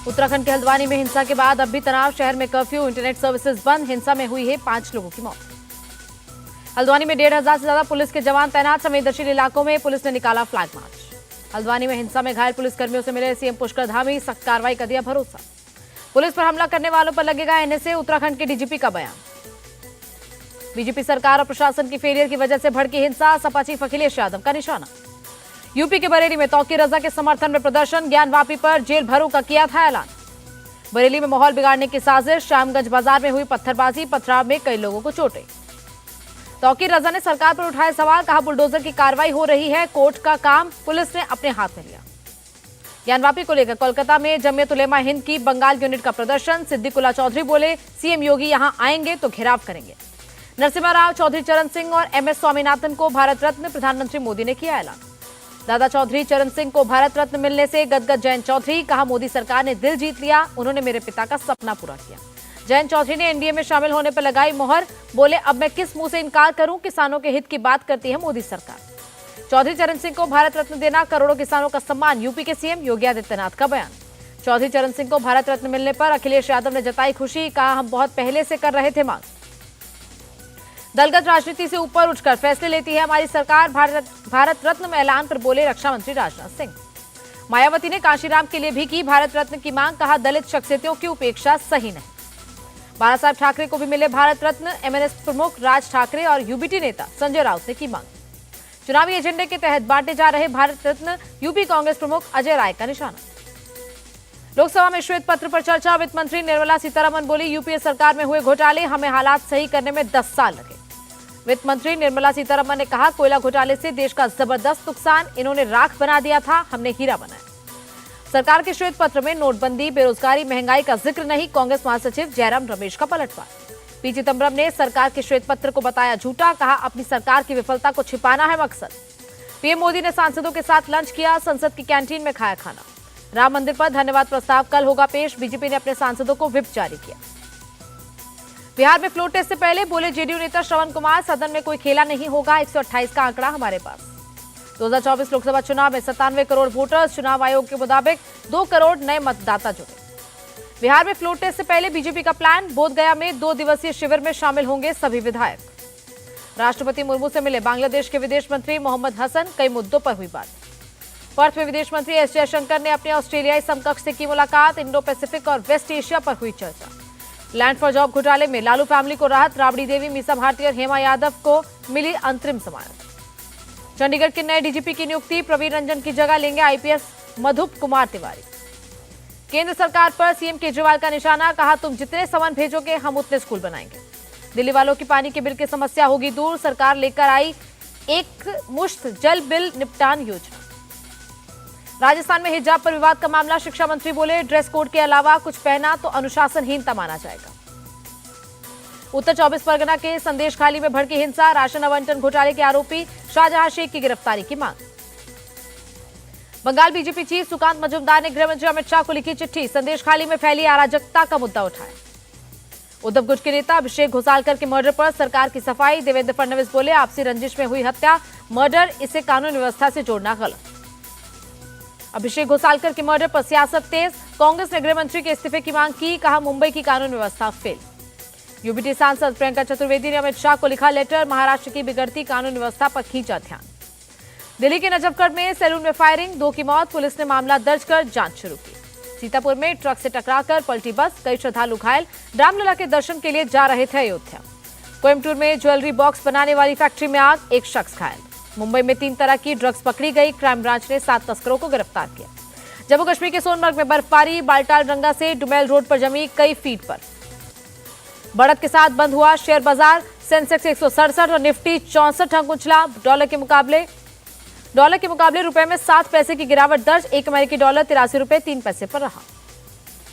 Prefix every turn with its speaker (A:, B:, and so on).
A: उत्तराखंड के हल्द्वानी में हिंसा के बाद अब भी तनाव, शहर में कर्फ्यू, इंटरनेट सर्विसेज बंद। हिंसा में हुई है 5 लोगों की मौत। हल्द्वानी में 1,500 से ज्यादा पुलिस के जवान तैनात। संवेदनशील इलाकों में पुलिस ने निकाला फ्लैग मार्च। हल्द्वानी में हिंसा में घायल पुलिसकर्मियों से मिले सीएम पुष्कर धामी, सख्त कार्रवाई का दिया भरोसा। पुलिस पर हमला करने वालों पर लगेगा एनएसए, उत्तराखंड के डीजीपी का बयान। बीजेपी सरकार और प्रशासन की फेलियर की वजह से भड़की हिंसा, सपा चीफ अखिलेश यादव का निशाना। यूपी के बरेली में तौकीर रजा के समर्थन में प्रदर्शन, ज्ञानवापी पर जेल भरों का किया था ऐलान। बरेली में माहौल बिगाड़ने की साजिश, श्यामगंज बाजार में हुई पत्थरबाजी, पथराव में कई लोगों को चोटें। तौकीर रजा ने सरकार पर उठाए सवाल, कहा बुलडोजर की कार्रवाई हो रही है, कोर्ट का काम पुलिस ने अपने हाथ में लिया। ज्ञानवापी को लेकर कोलकाता में जमीयत उलेमा हिंद की बंगाल यूनिट का प्रदर्शन, सिद्दीकुल्ला चौधरी बोले सीएम योगी यहां आएंगे तो घेराव करेंगे। नरसिम्हा राव, चौधरी चरण सिंह और एमएस स्वामीनाथन को भारत रत्न, प्रधानमंत्री मोदी ने किया ऐलान। दादा चौधरी चरण सिंह को भारत रत्न मिलने से गदगद जयंत चौधरी, कहा मोदी सरकार ने दिल जीत लिया, उन्होंने मेरे पिता का सपना पूरा किया। जयंत चौधरी ने एनडीए में शामिल होने पर लगाई मोहर, बोले अब मैं किस मुंह से इनकार करूं, किसानों के हित की बात करती है मोदी सरकार। चौधरी चरण सिंह को भारत रत्न देना, करोड़ों किसानों का सम्मान, यूपी के सीएम योगी आदित्यनाथ का बयान। चौधरी चरण सिंह को भारत रत्न मिलने पर अखिलेश यादव ने जताई खुशी, कहा हम बहुत पहले से कर रहे थे मांग। दलगत राजनीति से ऊपर उठकर फैसले लेती है हमारी सरकार, भारत रत्न में ऐलान पर बोले रक्षा मंत्री राजनाथ सिंह। मायावती ने कांशीराम के लिए भी की भारत रत्न की मांग, कहा दलित शख्सियतों की उपेक्षा सही नहीं। बाला साहब ठाकरे को भी मिले भारत रत्न, एमएनएस प्रमुख राज ठाकरे और यूबीटी नेता संजय राउत ने की मांग। चुनावी एजेंडे के तहत बांटे जा रहे भारत रत्न, यूपी कांग्रेस प्रमुख अजय राय का निशाना। लोकसभा में श्वेत पत्र पर चर्चा, वित्त मंत्री निर्मला सीतारमण बोली यूपीए सरकार में हुए घोटाले, हमें हालात सही करने में 10 साल लगे। वित्त मंत्री निर्मला सीतारमण ने कहा कोयला घोटाले से देश का जबरदस्त नुकसान, इन्होंने राख बना दिया था, हमने हीरा बनाया। सरकार के श्वेत पत्र में नोटबंदी, बेरोजगारी, महंगाई का जिक्र नहीं, कांग्रेस महासचिव जयराम रमेश का पलटवार। पी चिदंबरम ने सरकार के श्वेत पत्र को बताया झूठा, कहा अपनी सरकार की विफलता को छिपाना है मकसद। पीएम मोदी ने सांसदों के साथ लंच किया, संसद की कैंटीन में खाया खाना। राम मंदिर पर धन्यवाद प्रस्ताव कल होगा पेश, बीजेपी ने अपने सांसदों को व्हिप जारी किया। बिहार में फ्लोर टेस्ट से पहले बोले जेडीयू नेता श्रवण कुमार, सदन में कोई खेला नहीं होगा, 128 का आंकड़ा हमारे पास। 2024 लोकसभा चुनाव में 97 करोड़ वोटर्स, चुनाव आयोग के मुताबिक 2 करोड़ नए मतदाता जुड़े। बिहार में फ्लोर टेस्ट से पहले बीजेपी का प्लान, बोधगया में 2 दिवसीय शिविर में शामिल होंगे सभी विधायक। राष्ट्रपति मुर्मू से मिले बांग्लादेश के विदेश मंत्री मोहम्मद हसन, कई मुद्दों पर हुई बात। पर्थ में विदेश मंत्री एस जयशंकर ने अपने ऑस्ट्रेलियाई समकक्ष से की मुलाकात, इंडो पैसिफिक और वेस्ट एशिया पर हुई चर्चा। लैंड फॉर जॉब घोटाले में लालू फैमिली को राहत, राबड़ी देवी, मीसा भारती और हेमा यादव को मिली अंतरिम जमानत। चंडीगढ़ के नए डीजीपी की नियुक्ति, प्रवीण रंजन की जगह लेंगे आईपीएस मधुप कुमार तिवारी। केंद्र सरकार पर सीएम केजरीवाल का निशाना, कहा तुम जितने समन भेजोगे हम उतने स्कूल बनाएंगे। दिल्ली वालों की पानी के बिल की समस्या होगी दूर, सरकार लेकर आई एक मुश्त जल बिल निपटान योजना। राजस्थान में हिजाब पर विवाद का मामला, शिक्षा मंत्री बोले ड्रेस कोड के अलावा कुछ पहना तो अनुशासनहीनता माना जाएगा। उत्तर 24 परगना के संदेश खाली में भड़की हिंसा, राशन आवंटन घोटाले के आरोपी शाहजहां शेख की गिरफ्तारी की मांग। बंगाल बीजेपी चीफ सुकांत मजूमदार ने गृह मंत्री अमित शाह को लिखी चिट्ठी, संदेश खाली में फैली अराजकता का मुद्दा उठाया। उद्धव गुट के नेता अभिषेक घोसालकर के मर्डर पर सरकार की सफाई, देवेंद्र फडणवीस बोले आपसी रंजिश में हुई हत्या, मर्डर, इसे कानून व्यवस्था से जोड़ना गलत। अभिषेक घोसालकर के मर्डर पर सियासत तेज, कांग्रेस ने गृह मंत्री के इस्तीफे की मांग की, कहा मुंबई की कानून व्यवस्था फेल। यूबीटी सांसद प्रियंका चतुर्वेदी ने अमित शाह को लिखा लेटर, महाराष्ट्र की बिगड़ती कानून व्यवस्था पर खींचा ध्यान। दिल्ली के नजफगढ़ में सैलून में फायरिंग, 2 की मौत, पुलिस ने मामला दर्ज कर जांच शुरू की। सीतापुर में ट्रक से टकराकर पलटी बस, कई श्रद्धालु घायल, रामलला के दर्शन के लिए जा रहे थे अयोध्या। कोयम्बटूर में ज्वेलरी बॉक्स बनाने वाली फैक्ट्री में आग, 1 शख्स घायल। मुंबई में 3 तरह की ड्रग्स पकड़ी गई, क्राइम ब्रांच ने 7 तस्करों को गिरफ्तार किया। जम्मू कश्मीर के सोनमर्ग में बर्फबारी, बालटाल रंगा से डुमेल रोड पर जमी कई फीट पर। बढ़त के साथ बंद हुआ शेयर बाजार, सेंसेक्स 167 और निफ्टी 64 अंक उछला। डॉलर के मुकाबले रुपए में 7 पैसे की गिरावट दर्ज, 1 अमेरिकी डॉलर 83 रुपए 3 पैसे पर रहा।